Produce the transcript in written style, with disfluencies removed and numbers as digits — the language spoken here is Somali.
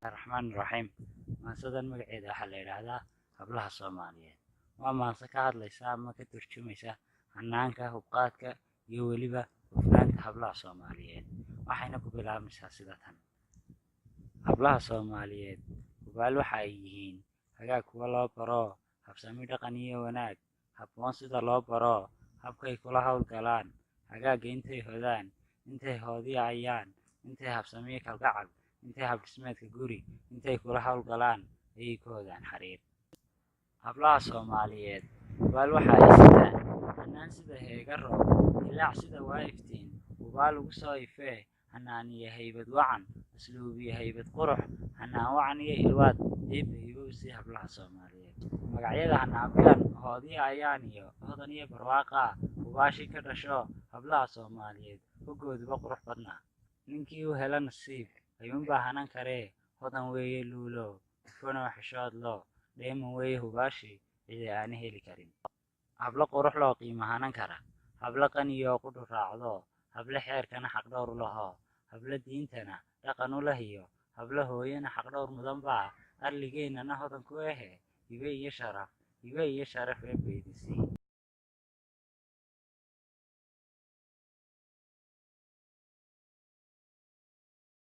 الرحمن الرحيم maansadan magaceeda waxaa la yidhaahdaa hablaha Soomaaliyeed. Waa maanse ka hadlaysa ama ka turjumaysa hanaanka hubqaadka iyo weliba hufnaanta hablaha Soomaaliyeed. Waxayna ku bilaabmaysaa sida tan: hablaha Soomaaliyeed hubaal waxa ay yihiin hagaag kuwa loo baro habsami dhaqan iyo wanaag, habboon sida loo baro habkay kula hawlgalaan, hagaagga intay hodaan, intay hoodiyayaan, intay habsami kalgacal, intay habdhismeedka guri, intay kula hawlgalaan ayay ku hodaan xariir. Hablaha Soomaaliyeed hubaal waxa ay sitaan hanaan sida heega roob, dilaac sida waa iftiin, hubaal ugu soo ifee, hanaan iyo haybad wacan, asluub iyo haybad qurux, hanaan wacan iyo ilwaad, eebba hibow sii hablaha Soomaaliyeed. Magacyada hanaabilan hoodiyayaan iyo hodan iyo barwaaqa hubaashii ka dhasho hablaha Soomaaliyeed hoggooduba qurux badnaa. Ninkii u hela nasiib ayuunbaa hanan karee, hodan weeye luulo, hufano xishood loo, dheeman weeye hubaashii cidi aana heli karin. Hablo qurux loo qiimo hanan kara, hablo qaniyo qudhu raacdo, hablo xeerkana xaq dhowr u laho, hablo diintana dhaqan u lahiyo, hablo hooyana xaq dhowr mudan baa, arligeennana hodan ku ahe, hibe iyo sharaf eebba idin sii.